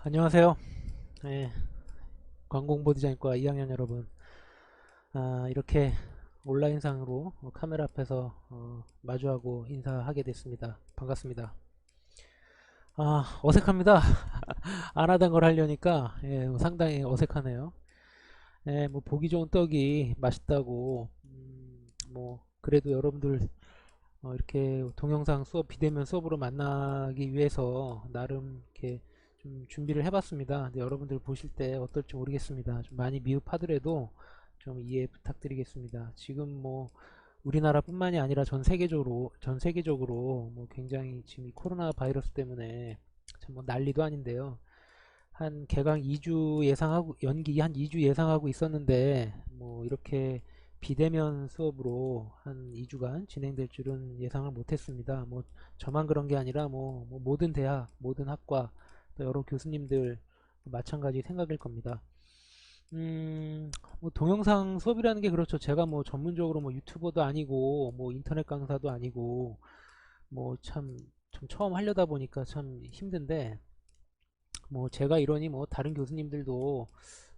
안녕하세요. 네, 관공보 디자인과 2학년 여러분. 이렇게 온라인상으로 카메라 앞에서 마주하고 인사하게 됐습니다. 반갑습니다. 어색합니다. 안 하던 걸 하려니까 상당히 어색하네요. 뭐 보기 좋은 떡이 맛있다고 뭐 그래도 여러분들 이렇게 동영상 수업 비대면 수업으로 만나기 위해서 나름 이렇게 좀 준비를 해봤습니다. 근데 여러분들 보실 때 어떨지 모르겠습니다. 좀 많이 미흡하더라도 좀 이해 부탁드리겠습니다. 지금 뭐 우리나라뿐만이 아니라 전 세계적으로 뭐 굉장히 지금 이 코로나 바이러스 때문에 참 뭐 난리도 아닌데요. 한 개강 2주 예상하고 연기 한 2주 예상하고 있었는데 뭐 이렇게 비대면 수업으로 한 2주간 진행될 줄은 예상을 못했습니다. 뭐 저만 그런 게 아니라 뭐 모든 대학, 모든 학과 또 여러 교수님들 마찬가지 생각일 겁니다. 뭐 동영상 수업이라는 게 그렇죠. 제가 뭐 전문적으로 뭐 유튜버도 아니고 뭐 인터넷 강사도 아니고 뭐 참 처음 하려다 보니까 참 힘든데 뭐 제가 이러니 뭐 다른 교수님들도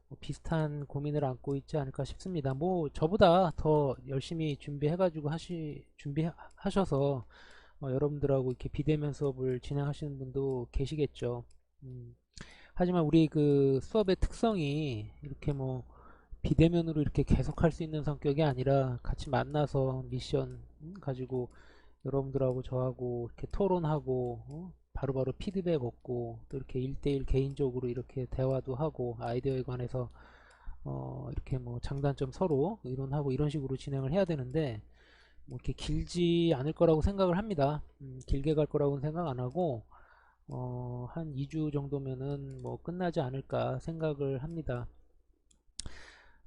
뭐 비슷한 고민을 안고 있지 않을까 싶습니다. 뭐 저보다 더 열심히 준비하셔서 여러분들하고 이렇게 비대면 수업을 진행하시는 분도 계시겠죠. 음, 하지만 우리 그 수업의 특성이 이렇게 뭐 비대면으로 이렇게 계속 할 수 있는 성격이 아니라 같이 만나서 미션 가지고 여러분들하고 저하고 이렇게 토론하고 바로바로 피드백 얻고 또 이렇게 1대1 개인적으로 이렇게 대화도 하고 아이디어에 관해서 이렇게 뭐 장단점 서로 의논하고 이런 식으로 진행을 해야 되는데 뭐 이렇게 길지 않을 거라고 생각을 합니다. 길게 갈 거라고는 생각 안 하고 한 2주 정도면은 뭐 끝나지 않을까 생각을 합니다.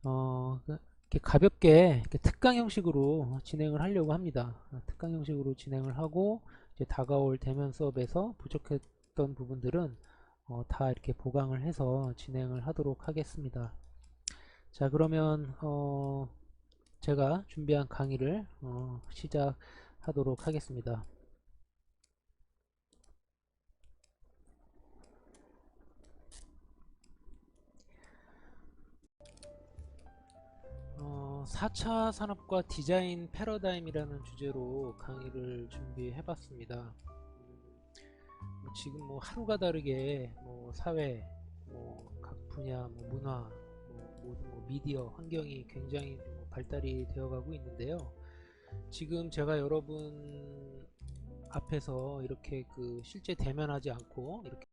이렇게 가볍게 이렇게 특강 형식으로 진행을 하려고 합니다. 특강 형식으로 진행을 하고 이제 다가올 대면 수업에서 부족했던 부분들은 다 이렇게 보강을 해서 진행을 하도록 하겠습니다. 자, 그러면 제가 준비한 강의를 시작하도록 하겠습니다. 4차 산업과 디자인 패러다임이라는 주제로 강의를 준비해 봤습니다. 뭐 지금 뭐 하루가 다르게 뭐 사회, 뭐 각 분야, 뭐 문화, 뭐 모든 뭐 미디어 환경이 굉장히 뭐 발달이 되어가고 있는데요. 지금 제가 여러분 앞에서 이렇게 그 실제 대면하지 않고 이렇게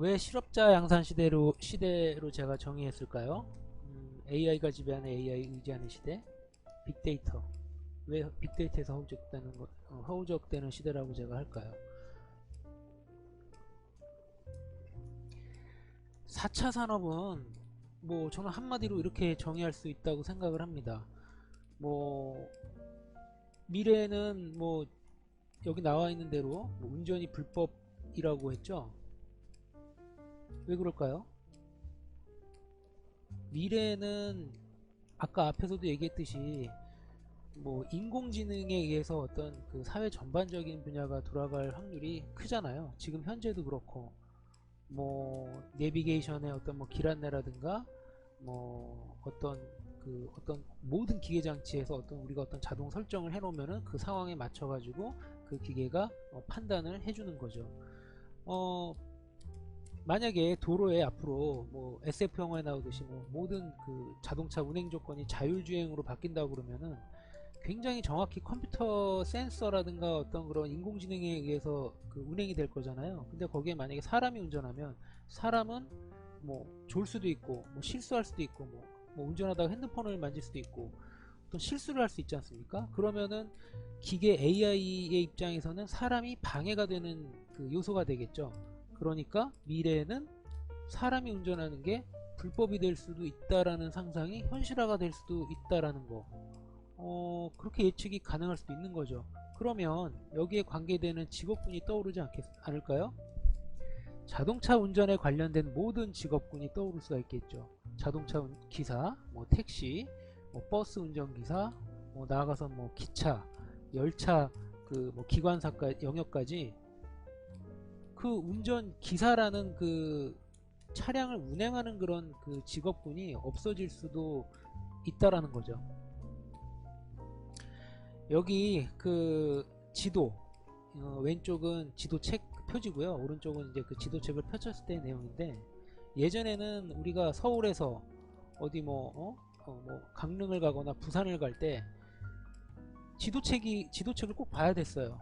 왜 실업자 양산 시대로 제가 정의했을까요? AI가 지배하는 AI 의지하는 시대, 빅데이터. 왜 빅데이터에서 허우적되는 시대라고 제가 할까요? 4차 산업은 뭐 저는 한마디로 이렇게 정의할 수 있다고 생각을 합니다. 뭐 미래에는 뭐 여기 나와 있는 대로 뭐 운전이 불법이라고 했죠. 왜 그럴까요? 미래에는 아까 앞에서도 얘기했듯이 뭐 인공지능에 의해서 어떤 그 사회 전반적인 분야가 돌아갈 확률이 크잖아요. 지금 현재도 그렇고 뭐 내비게이션의 어떤 뭐 길 안내라든가 뭐 어떤 모든 기계 장치에서 우리가 어떤 자동 설정을 해 놓으면은 그 상황에 맞춰 가지고 그 기계가 판단을 해주는 거죠. 어 만약에 도로에 앞으로 뭐 SF 영화에 나오듯이 뭐 모든 그 자동차 운행 조건이 자율주행으로 바뀐다고 그러면은 굉장히 정확히 컴퓨터 센서라든가 어떤 그런 인공지능에 의해서 그 운행이 될 거잖아요. 근데 거기에 만약에 사람이 운전하면 사람은 뭐 졸 수도 있고 뭐 실수할 수도 있고 뭐 운전하다가 핸드폰을 만질 수도 있고 어떤 실수를 할 수 있지 않습니까? 그러면은 기계 AI의 입장에서는 사람이 방해가 되는 그 요소가 되겠죠. 그러니까 미래에는 사람이 운전하는 게 불법이 될 수도 있다라는 상상이 현실화가 될 수도 있다라는 거. 그렇게 예측이 가능할 수도 있는 거죠. 그러면 여기에 관계되는 직업군이 떠오르지 않을까요? 자동차 운전에 관련된 모든 직업군이 떠오를 수가 있겠죠. 자동차 기사, 뭐 택시, 뭐 버스 운전기사, 뭐 나아가서 뭐 기차, 열차, 그 뭐 기관사까 영역까지 그 운전 기사라는 그 차량을 운행하는 그런 그 직업군이 없어질 수도 있다라는 거죠. 여기 그 지도, 왼쪽은 지도책 표지고요. 오른쪽은 이제 그 지도책을 펼쳤을 때의 내용인데, 예전에는 우리가 서울에서 어디 뭐 강릉을 가거나 부산을 갈 때 지도책을 꼭 봐야 됐어요.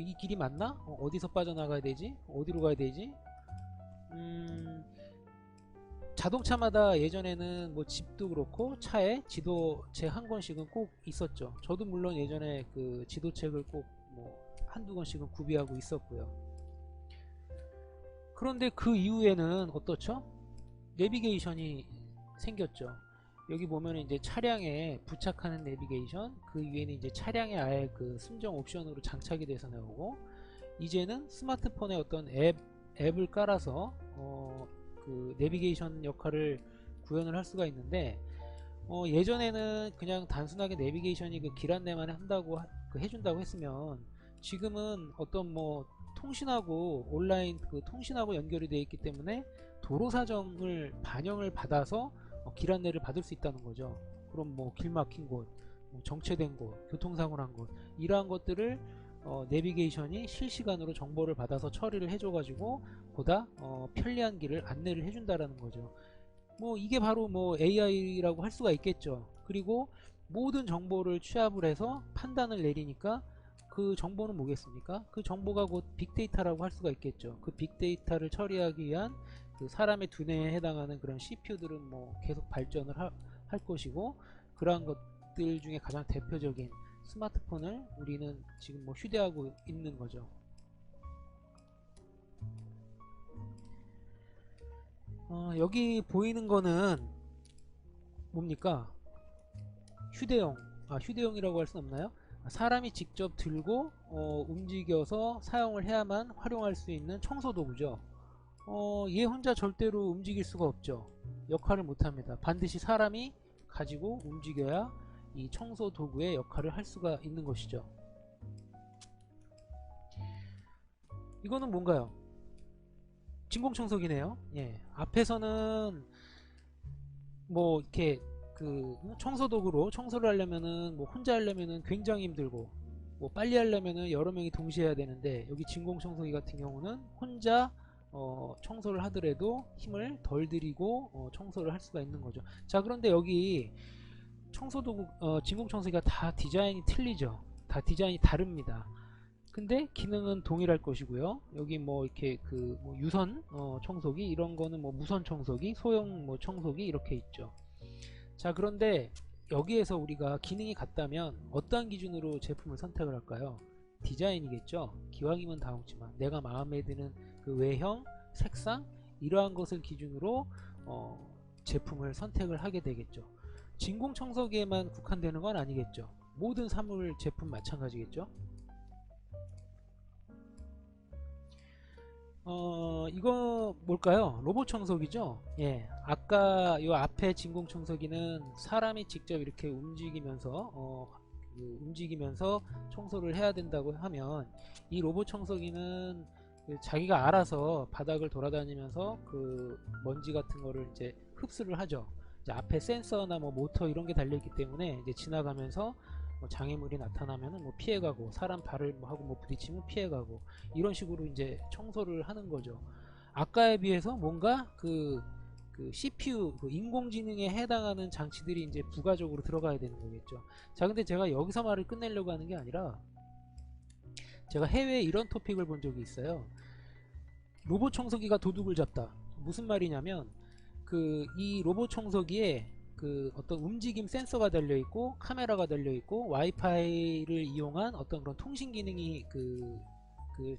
이 길이 맞나? 어디서 빠져나가야 되지? 어디로 가야 되지? 자동차마다 예전에는 뭐 집도 그렇고 차에 지도책 한 권씩은 꼭 있었죠. 저도 물론 예전에 그 지도책을 꼭 뭐 한두 권씩은 구비하고 있었고요. 그런데 그 이후에는 어떻죠? 내비게이션이 생겼죠. 여기 보면 이제 차량에 부착하는 내비게이션, 그 위에는 이제 차량에 아예 그 순정 옵션으로 장착이 돼서 나오고, 이제는 스마트폰에 어떤 앱을 깔아서 그 내비게이션 역할을 구현을 할 수가 있는데, 예전에는 그냥 단순하게 내비게이션이 그 길 안내만 한다고 해준다고 했으면, 지금은 어떤 뭐 통신하고 온라인 그 통신하고 연결이 되어 있기 때문에 도로 사정을 반영을 받아서 길 안내를 받을 수 있다는 거죠. 그럼 뭐 길 막힌 곳, 뭐 정체된 곳, 교통사고 난 곳, 이러한 것들을 내비게이션이 실시간으로 정보를 받아서 처리를 해줘가지고 보다 편리한 길을 안내를 해준다라는 거죠. 뭐 이게 바로 뭐 AI라고 할 수가 있겠죠. 그리고 모든 정보를 취합을 해서 판단을 내리니까 그 정보는 뭐겠습니까? 그 정보가 곧 빅데이터라고 할 수가 있겠죠. 그 빅데이터를 처리하기 위한 그 사람의 두뇌에 해당하는 그런 CPU들은 뭐 계속 발전을 할 것이고, 그러한 것들 중에 가장 대표적인 스마트폰을 우리는 지금 뭐 휴대하고 있는 거죠. 여기 보이는 거는 뭡니까? 휴대용이라고 할 수 없나요? 사람이 직접 들고 움직여서 사용을 해야만 활용할 수 있는 청소도구죠. 얘 혼자 절대로 움직일 수가 없죠. 역할을 못합니다. 반드시 사람이 가지고 움직여야 이 청소도구의 역할을 할 수가 있는 것이죠. 이거는 뭔가요? 진공청소기네요. 예, 앞에서는 뭐 이렇게 그 청소도구로 청소를 하려면은 뭐 혼자 하려면은 굉장히 힘들고 뭐 빨리 하려면은 여러 명이 동시에 해야 되는데, 여기 진공청소기 같은 경우는 혼자 청소를 하더라도 힘을 덜 들이고 청소를 할 수가 있는 거죠. 자, 그런데 여기 청소도구 진공청소기가 다 디자인이 틀리죠. 다 디자인이 다릅니다. 근데 기능은 동일할 것이고요. 여기 뭐 이렇게 그 뭐 유선 청소기 이런 거는 뭐 무선 청소기, 소형 뭐 청소기 이렇게 있죠. 자, 그런데 여기에서 우리가 기능이 같다면 어떠한 기준으로 제품을 선택을 할까요? 디자인이겠죠. 기왕이면 다 먹지만 내가 마음에 드는 그 외형, 색상 이러한 것을 기준으로 제품을 선택을 하게 되겠죠. 진공청소기에만 국한되는 건 아니겠죠. 모든 사물 제품 마찬가지겠죠. 이거 뭘까요? 로봇 청소기죠? 예. 아까 요 앞에 진공 청소기는 사람이 직접 이렇게 움직이면서, 움직이면서 청소를 해야 된다고 하면, 이 로봇 청소기는 그 자기가 알아서 바닥을 돌아다니면서 그 먼지 같은 거를 이제 흡수를 하죠. 이제 앞에 센서나 뭐 모터 이런 게 달려있기 때문에 이제 지나가면서 뭐 장애물이 나타나면은 뭐 피해가고, 사람 발을 뭐 하고 뭐 부딪히면 피해가고, 이런 식으로 이제 청소를 하는 거죠. 아까에 비해서 뭔가 그 CPU, 그 인공지능에 해당하는 장치들이 이제 부가적으로 들어가야 되는 거겠죠. 자, 근데 제가 여기서 말을 끝내려고 하는 게 아니라, 제가 해외에 이런 토픽을 본 적이 있어요. 로봇 청소기가 도둑을 잡다. 무슨 말이냐면, 그 이 로봇 청소기에 그 어떤 움직임 센서가 달려 있고 카메라가 달려 있고 와이파이를 이용한 어떤 그런 통신 기능이 그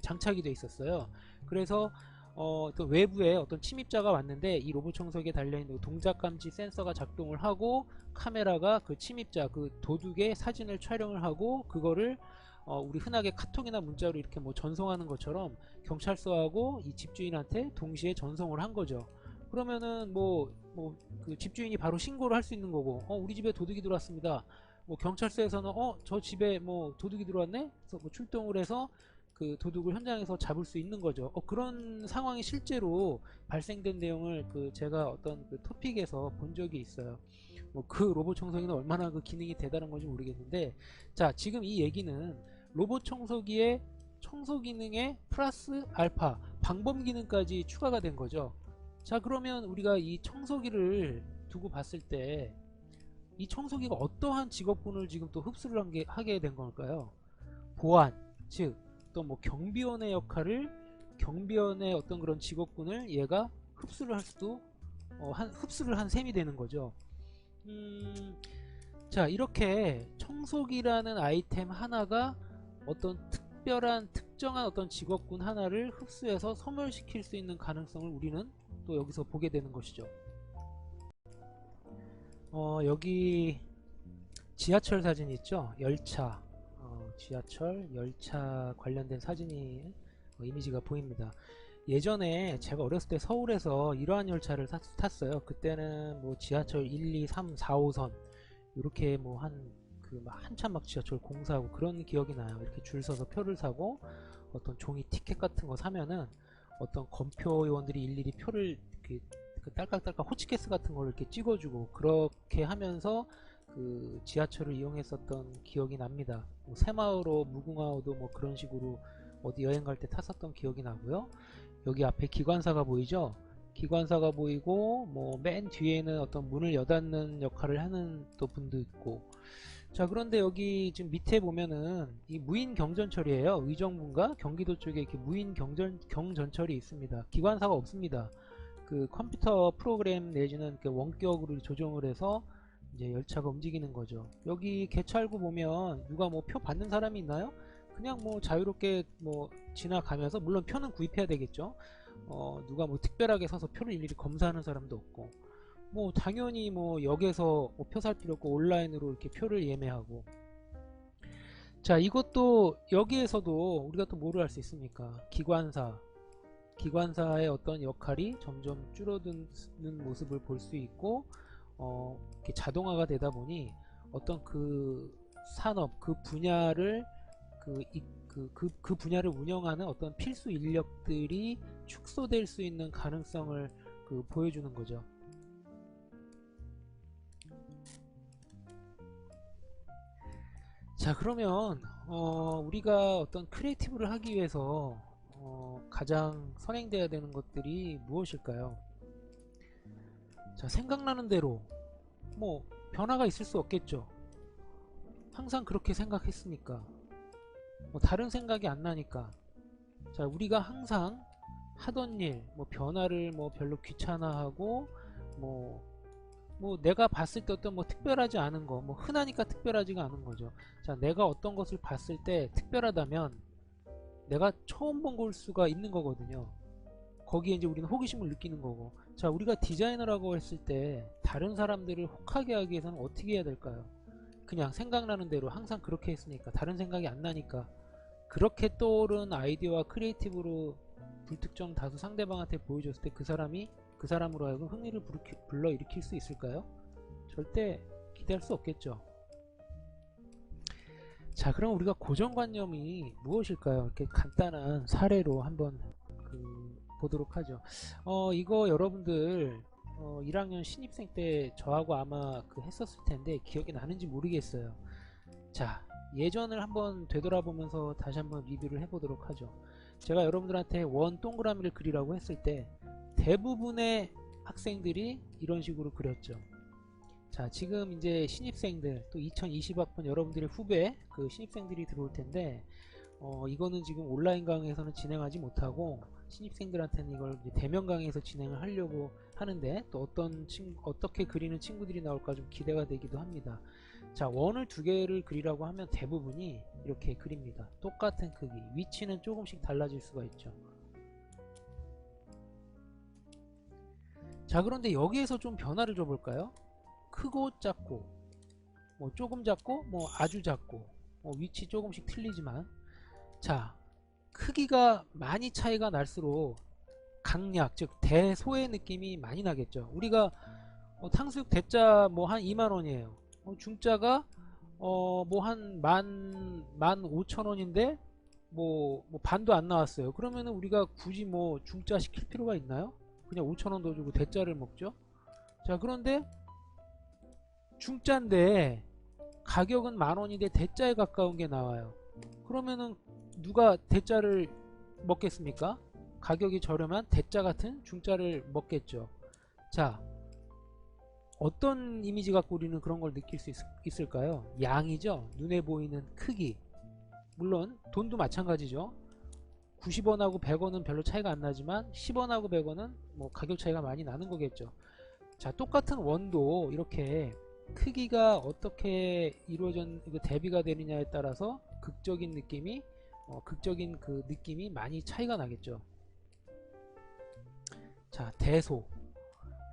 장착이 돼 있었어요. 그래서 또 외부에 어떤 침입자가 왔는데 이 로봇 청소기에 달려있는 동작 감지 센서가 작동을 하고, 카메라가 그 침입자 그 도둑의 사진을 촬영을 하고, 그거를 우리 흔하게 카톡이나 문자로 이렇게 뭐 전송하는 것처럼 경찰서하고 이 집주인한테 동시에 전송을 한 거죠. 그러면은 그 집주인이 바로 신고를 할 수 있는 거고, 우리 집에 도둑이 들어왔습니다. 뭐 경찰서에서는 저 집에 뭐 도둑이 들어왔네? 그래서 뭐 출동을 해서 그 도둑을 현장에서 잡을 수 있는 거죠. 그런 상황이 실제로 발생된 내용을 그 제가 어떤 그 토픽에서 본 적이 있어요. 뭐 그 로봇 청소기는 얼마나 그 기능이 대단한 건지 모르겠는데, 자, 지금 이 얘기는 로봇 청소기의 청소 기능에 플러스 알파 방범 기능까지 추가가 된 거죠. 자, 그러면 우리가 이 청소기를 두고 봤을 때 이 청소기가 어떠한 직업군을 지금 또 흡수를 하게 된 걸까요? 보안, 즉 또 뭐 경비원의 역할을, 경비원의 어떤 그런 직업군을 얘가 흡수를 할 수도 흡수를 한 셈이 되는 거죠. 자, 이렇게 청소기라는 아이템 하나가 어떤 특별한 특정한 어떤 직업군 하나를 흡수해서 소멸시킬 수 있는 가능성을 우리는 또 여기서 보게 되는 것이죠. 여기 지하철 사진 있죠? 열차, 지하철 열차 관련된 사진이 이미지가 보입니다. 예전에 제가 어렸을 때 서울에서 이러한 열차를 탔어요. 그때는 뭐 지하철 1, 2, 3, 4, 5선 이렇게 뭐 한참 막 지하철 공사하고 그런 기억이 나요. 이렇게 줄 서서 표를 사고 어떤 종이 티켓 같은 거 사면은 어떤 검표 요원들이 일일이 표를 이렇게 그 딸깍딸깍 호치키스 같은 걸 이렇게 찍어주고, 그렇게 하면서 그 지하철을 이용했었던 기억이 납니다. 뭐 새마을호, 무궁화호도 뭐 그런 식으로 어디 여행 갈 때 탔었던 기억이 나고요. 여기 앞에 기관사가 보이죠? 기관사가 보이고, 뭐 맨 뒤에는 어떤 문을 여닫는 역할을 하는 또 분도 있고. 자, 그런데 여기 지금 밑에 보면은 이 무인 경전철이에요. 의정부인가 경기도 쪽에 이렇게 무인 경전철이 있습니다. 기관사가 없습니다. 그 컴퓨터 프로그램 내지는 그 원격으로 조정을 해서 이제 열차가 움직이는 거죠. 여기 개찰구 보면 누가 뭐 표 받는 사람이 있나요? 그냥 뭐 자유롭게 뭐 지나가면서, 물론 표는 구입해야 되겠죠. 누가 뭐 특별하게 서서 표를 일일이 검사하는 사람도 없고, 뭐 당연히 뭐 역에서 뭐 표 살 필요 없고 온라인으로 이렇게 표를 예매하고. 자, 이것도 여기에서도 우리가 또 뭐를 할 수 있습니까? 기관사의 어떤 역할이 점점 줄어드는 모습을 볼 수 있고, 이렇게 자동화가 되다 보니 어떤 그 산업, 그 분야를 그 분야를 운영하는 어떤 필수 인력들이 축소될 수 있는 가능성을 보여주는 거죠. 자, 그러면 우리가 어떤 크리에이티브를 하기 위해서 가장 선행돼야 되는 것들이 무엇일까요? 자, 생각나는 대로 뭐 변화가 있을 수 없겠죠. 항상 그렇게 생각했으니까. 뭐 다른 생각이 안 나니까. 자, 우리가 항상 하던 일, 뭐 변화를 뭐 별로 귀찮아하고, 뭐, 뭐 내가 봤을 때 어떤 뭐 특별하지 않은 거, 뭐 흔하니까 특별하지가 않은 거죠. 자, 내가 어떤 것을 봤을 때 특별하다면 내가 처음 본 걸 수가 있는 거거든요. 거기에 이제 우리는 호기심을 느끼는 거고. 자, 우리가 디자이너라고 했을 때 다른 사람들을 혹하게 하기 위해서는 어떻게 해야 될까요? 그냥 생각나는 대로 항상 그렇게 했으니까, 다른 생각이 안 나니까, 그렇게 떠오른 아이디어와 크리에이티브로 불특정 다수 상대방한테 보여줬을 때 그 사람으로 하여금 흥미를 불러일으킬 수 있을까요? 절대 기대할 수 없겠죠. 자, 그럼 우리가 고정관념이 무엇일까요? 이렇게 간단한 사례로 한번 보도록 하죠. 이거 여러분들 1학년 신입생 때 저하고 아마 했었을 텐데 기억이 나는지 모르겠어요. 자, 예전을 한번 되돌아보면서 다시 한번 리뷰를 해보도록 하죠. 제가 여러분들한테 원 동그라미를 그리라고 했을 때 대부분의 학생들이 이런 식으로 그렸죠. 자, 지금 이제 신입생들, 또 2020학번 여러분들의 후배 신입생들이 들어올 텐데 이거는 지금 온라인 강의에서는 진행하지 못하고 신입생들한테는 이걸 이제 대면 강의에서 진행을 하려고 하는데, 또 어떻게 그리는 친구들이 나올까 좀 기대가 되기도 합니다. 자, 원을 두 개를 그리라고 하면 대부분이 이렇게 그립니다. 똑같은 크기, 위치는 조금씩 달라질 수가 있죠. 자, 그런데 여기에서 좀 변화를 줘 볼까요? 크고 작고, 뭐 조금 작고, 뭐 아주 작고, 위치 조금씩 틀리지만, 자, 크기가 많이 차이가 날수록 강약, 즉 대소의 느낌이 많이 나겠죠. 우리가 탕수육 대짜 뭐 한 2만원이에요. 중짜가 뭐 한 15,000원인데 뭐 반도 안 나왔어요. 그러면은 우리가 굳이 뭐 중짜 시킬 필요가 있나요? 그냥 5,000원 더 주고 대짜를 먹죠. 자, 그런데 중짜인데 가격은 만원인데 대짜에 가까운 게 나와요. 그러면은 누가 대짜를 먹겠습니까? 가격이 저렴한 대짜 같은 중짜를 먹겠죠. 자, 어떤 이미지 갖고 우리는 그런 걸 느낄 수 있을까요? 양이죠. 눈에 보이는 크기. 물론 돈도 마찬가지죠. 90원하고 100원은 별로 차이가 안 나지만 10원하고 100원은 뭐 가격 차이가 많이 나는 거겠죠. 자, 똑같은 원도 이렇게 크기가 어떻게 대비가 되느냐에 따라서 극적인 느낌이 많이 차이가 나겠죠. 자,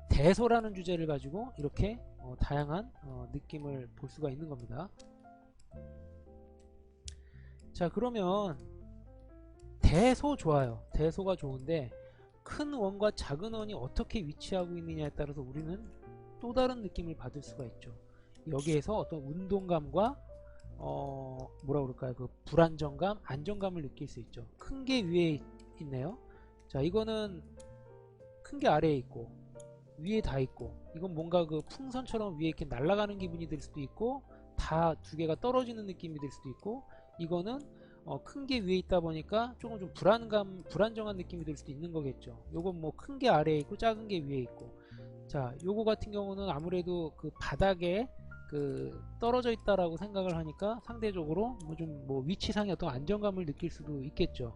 대소라는 주제를 가지고 이렇게 다양한 느낌을 볼 수가 있는 겁니다. 자, 그러면 대소 좋아요. 대소가 좋은데 큰 원과 작은 원이 어떻게 위치하고 있느냐에 따라서 우리는 또 다른 느낌을 받을 수가 있죠. 여기에서 어떤 운동감과 뭐라 그럴까요? 불안정감, 안정감을 느낄 수 있죠. 큰 게 위에 있네요. 자, 이거는 큰 게 아래에 있고 위에 다 있고, 이건 뭔가 풍선처럼 위에 이렇게 날아가는 기분이 들 수도 있고, 다 두 개가 떨어지는 느낌이 들 수도 있고, 이거는 큰 게 위에 있다 보니까 조금 좀 불안정한 느낌이 들 수도 있는 거겠죠. 요건 뭐 큰 게 아래에 있고 작은 게 위에 있고. 자, 요거 같은 경우는 아무래도 바닥에 떨어져 있다라고 생각을 하니까 상대적으로 뭐 위치상의 어떤 안정감을 느낄 수도 있겠죠.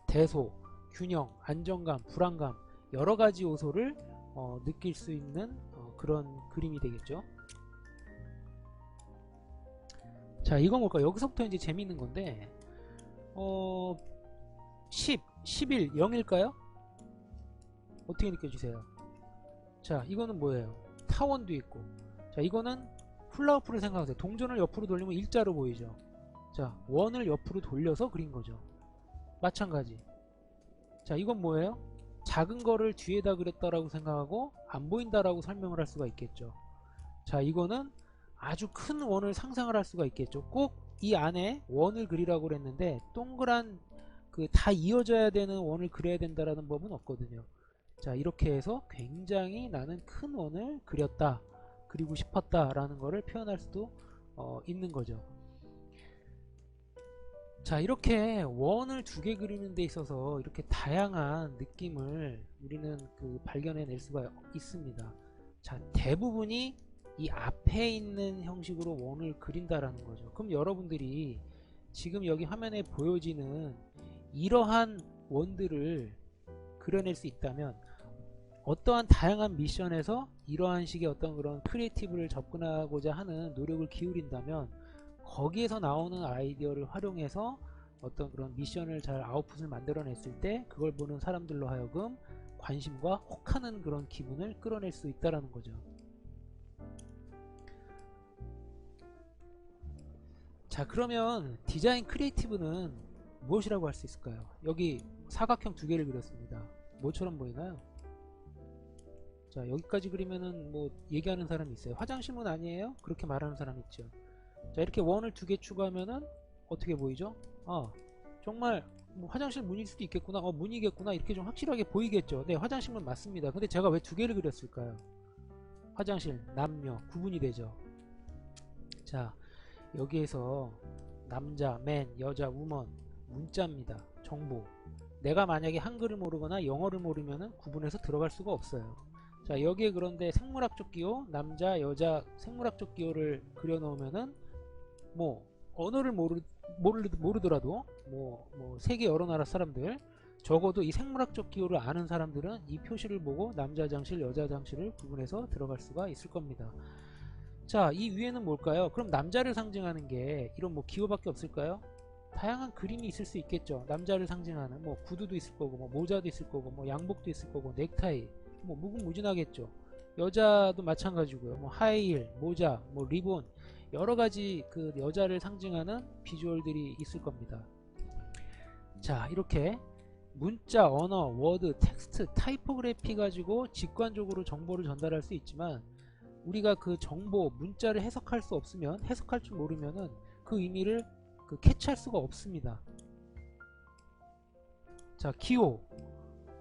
대소, 균형, 안정감, 불안감, 여러 가지 요소를 느낄 수 있는 그런 그림이 되겠죠. 자, 이건 뭘까요? 여기서부터 이제 재밌는 건데 10, 11, 0일까요? 어떻게 느껴지세요? 자, 이거는 뭐예요? 타원도 있고, 자, 이거는 훌라후프를 생각하세요. 동전을 옆으로 돌리면 일자로 보이죠. 자, 원을 옆으로 돌려서 그린 거죠. 마찬가지. 자, 이건 뭐예요? 작은 거를 뒤에다 그렸다라고 생각하고 안 보인다라고 설명을 할 수가 있겠죠. 자, 이거는 아주 큰 원을 상상을 할 수가 있겠죠. 꼭 이 안에 원을 그리라고 그랬는데 동그란 다 이어져야 되는 원을 그려야 된다라는 법은 없거든요. 자, 이렇게 해서 굉장히 나는 큰 원을 그리고 싶었다 라는 거를 표현할 수도 있는 거죠. 자, 이렇게 원을 두 개 그리는 데 있어서 이렇게 다양한 느낌을 우리는 발견해낼 수가 있습니다. 자, 대부분이 이 앞에 있는 형식으로 원을 그린다라는 거죠. 그럼 여러분들이 지금 여기 화면에 보여지는 이러한 원들을 그려낼 수 있다면 어떠한 다양한 미션에서 이러한 식의 어떤 그런 크리에이티브를 접근하고자 하는 노력을 기울인다면 거기에서 나오는 아이디어를 활용해서 어떤 그런 미션을 잘 아웃풋을 만들어냈을 때 그걸 보는 사람들로 하여금 관심과 혹하는 그런 기분을 끌어낼 수 있다는 거죠. 자, 그러면 디자인 크리에이티브는 무엇이라고 할 수 있을까요? 여기 사각형 두 개를 그렸습니다. 뭐처럼 보이나요? 자, 여기까지 그리면은 뭐 얘기하는 사람이 있어요. 화장실 문 아니에요? 그렇게 말하는 사람 있죠. 자, 이렇게 원을 두 개 추가하면은 어떻게 보이죠? 아, 정말 뭐 화장실 문일 수도 있겠구나. 문이겠구나. 이렇게 좀 확실하게 보이겠죠. 네, 화장실 문 맞습니다. 근데 제가 왜 두 개를 그렸을까요? 화장실, 남녀 구분이 되죠. 자, 여기에서 남자, 맨, 여자, 우먼 문자입니다. 정보. 내가 만약에 한글을 모르거나 영어를 모르면은 구분해서 들어갈 수가 없어요. 자, 여기에 그런데 생물학적 기호, 남자, 여자 생물학적 기호를 그려 놓으면은 뭐 언어를 모르더라도 세계 여러 나라 사람들 적어도 이 생물학적 기호를 아는 사람들은 이 표시를 보고 남자 화장실, 여자 화장실을 구분해서 들어갈 수가 있을 겁니다. 자, 이 위에는 뭘까요? 그럼 남자를 상징하는 게 이런 뭐 기호밖에 없을까요? 다양한 그림이 있을 수 있겠죠. 남자를 상징하는 뭐 구두도 있을 거고 뭐 모자도 있을 거고 뭐 양복도 있을 거고 넥타이 뭐 무궁무진하겠죠. 여자도 마찬가지고요. 뭐 하이힐, 모자, 뭐 리본 여러 가지 그 여자를 상징하는 비주얼들이 있을 겁니다. 자, 이렇게 문자, 언어, 워드, 텍스트, 타이포그래피 가지고 직관적으로 정보를 전달할 수 있지만 우리가 그 정보, 문자를 해석할 수 없으면 해석할 줄 모르면은 그 의미를 캐치할 수가 없습니다. 자, 기호.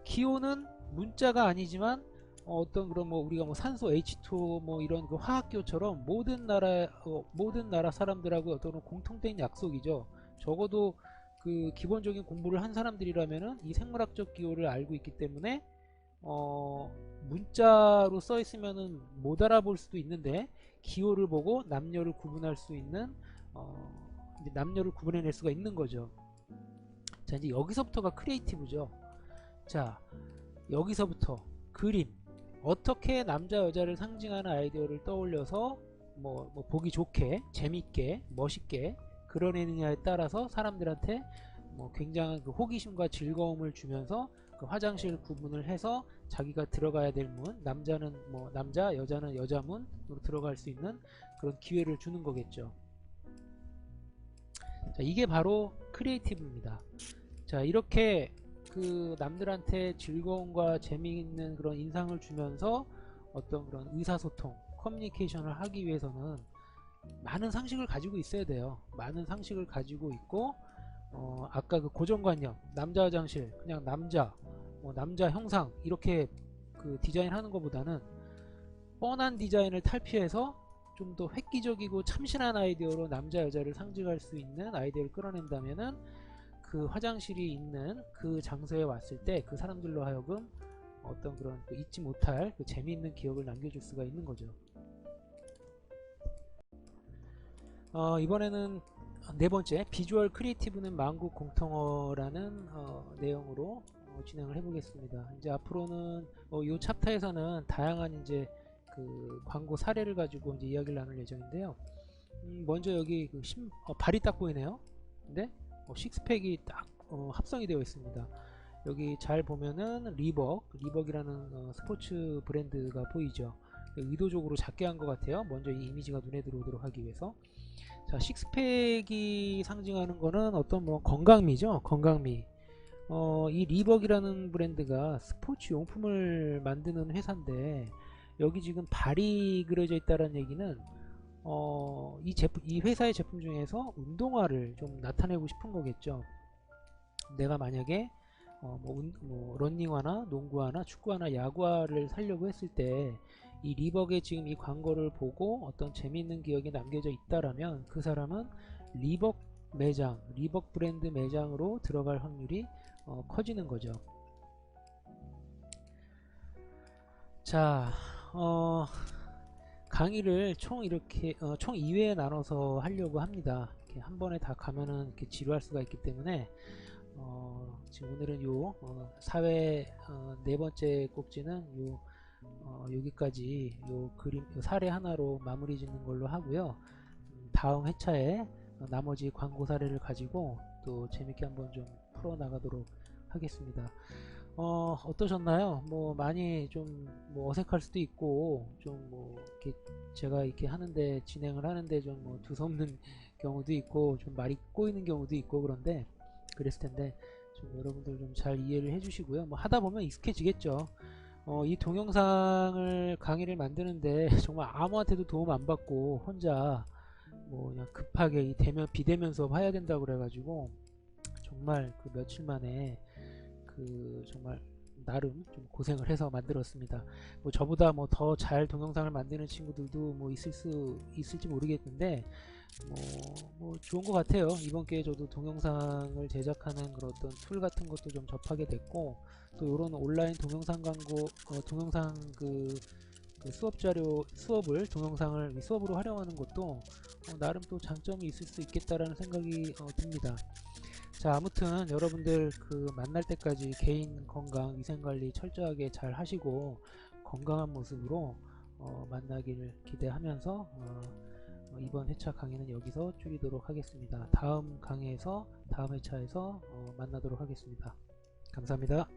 기호는 문자가 아니지만 어떤 그런 뭐 우리가 뭐 산소 H2O 뭐 이런 그 화학기호처럼 모든 나라 사람들하고 어떤 공통된 약속이죠. 적어도 그 기본적인 공부를 한 사람들이라면은 이 생물학적 기호를 알고 있기 때문에 문자로 써 있으면은 못 알아볼 수도 있는데 기호를 보고 남녀를 구분할 수 있는 이제 남녀를 구분해낼 수가 있는 거죠. 자, 이제 여기서부터가 크리에이티브죠. 자, 여기서부터 그림 어떻게 남자 여자를 상징하는 아이디어를 떠올려서 뭐 보기 좋게 재밌게 멋있게 그려내느냐에 따라서 사람들한테 뭐 굉장한 그 호기심과 즐거움을 주면서 그 화장실 구분을 해서 자기가 들어가야 될 문, 남자는 뭐 남자, 여자는 여자 문으로 들어갈 수 있는 그런 기회를 주는 거겠죠. 자, 이게 바로 크리에이티브입니다. 자, 이렇게 그 남들한테 즐거움과 재미있는 그런 인상을 주면서 어떤 그런 의사소통, 커뮤니케이션을 하기 위해서는 많은 상식을 가지고 있어야 돼요. 많은 상식을 가지고 있고 아까 그 고정관념, 남자 화장실, 그냥 남자, 남자 형상 이렇게 그 디자인하는 것보다는 뻔한 디자인을 탈피해서 좀 더 획기적이고 참신한 아이디어로 남자 여자를 상징할 수 있는 아이디어를 끌어낸다면은 그 화장실이 있는 그 장소에 왔을 때 그 사람들로 하여금 어떤 그런 잊지 못할 그 재미있는 기억을 남겨줄 수가 있는 거죠. 이번에는 네 번째 비주얼 크리에이티브는 만국 공통어라는 내용으로 진행을 해보겠습니다. 이제 앞으로는 이 챕터에서는 다양한 이제 그 광고 사례를 가지고 이제 이야기를 나눌 예정인데요. 먼저 여기 그 발이 딱 보이네요. 근데 식스팩이 딱 합성이 되어 있습니다. 여기 잘 보면은 리벅이라는 스포츠 브랜드가 보이죠. 의도적으로 작게 한 것 같아요. 먼저 이 이미지가 눈에 들어오도록 하기 위해서. 자, 식스팩이 상징하는 거는 어떤 뭐 건강미죠. 건강미. 이 리벅이라는 브랜드가 스포츠 용품을 만드는 회사인데 여기 지금 발이 그려져 있다는 얘기는 이 회사의 제품 중에서 운동화를 좀 나타내고 싶은 거겠죠. 내가 만약에 러닝화나 농구화나 축구화나 야구화를 사려고 했을 때 이 리벅의 지금 이 광고를 보고 어떤 재미있는 기억이 남겨져 있다라면 그 사람은 리벅 매장, 리벅 브랜드 매장으로 들어갈 확률이 커지는 거죠. 자, 강의를 총 이렇게 총 2회에 나눠서 하려고 합니다. 이렇게 한 번에 다 가면은 이렇게 지루할 수가 있기 때문에 지금 오늘은 요 4회 네 번째 꼭지는 요 여기까지 요 그림 요 사례 하나로 마무리 짓는 걸로 하고요. 다음 회차에 나머지 광고 사례를 가지고 또 재밌게 한번 좀 풀어 나가도록 하겠습니다. 어떠셨나요? 뭐 많이 좀 뭐 어색할 수도 있고 좀 뭐 이렇게 제가 이렇게 하는데 진행을 하는데 좀 뭐 두서없는 경우도 있고 좀 말이 꼬이는 경우도 있고 그런데 그랬을 텐데 좀 여러분들 좀 잘 이해를 해주시고요. 뭐 하다 보면 익숙해지겠죠. 이 동영상을 강의를 만드는데 정말 아무한테도 도움 안 받고 혼자 뭐 그냥 급하게 이 비대면 수업 해야 된다고 그래가지고 정말 그 며칠 만에 그 정말 나름 좀 고생을 해서 만들었습니다. 뭐 저보다 뭐 더 잘 동영상을 만드는 친구들도 뭐 있을지 모르겠는데 뭐 좋은 것 같아요. 이번 기회에 저도 동영상을 제작하는 그런 어떤 툴 같은 것도 좀 접하게 됐고 또 이런 온라인 동영상 광고 동영상 그 수업 자료 수업을 동영상을 수업으로 활용하는 것도 나름 또 장점이 있을 수 있겠다라는 생각이 듭니다. 자, 아무튼 여러분들 그 만날 때까지 개인 건강 위생관리 철저하게 잘 하시고 건강한 모습으로 만나기를 기대하면서 이번 회차 강의는 여기서 줄이도록 하겠습니다. 다음 강의에서 다음 회차에서 만나도록 하겠습니다. 감사합니다.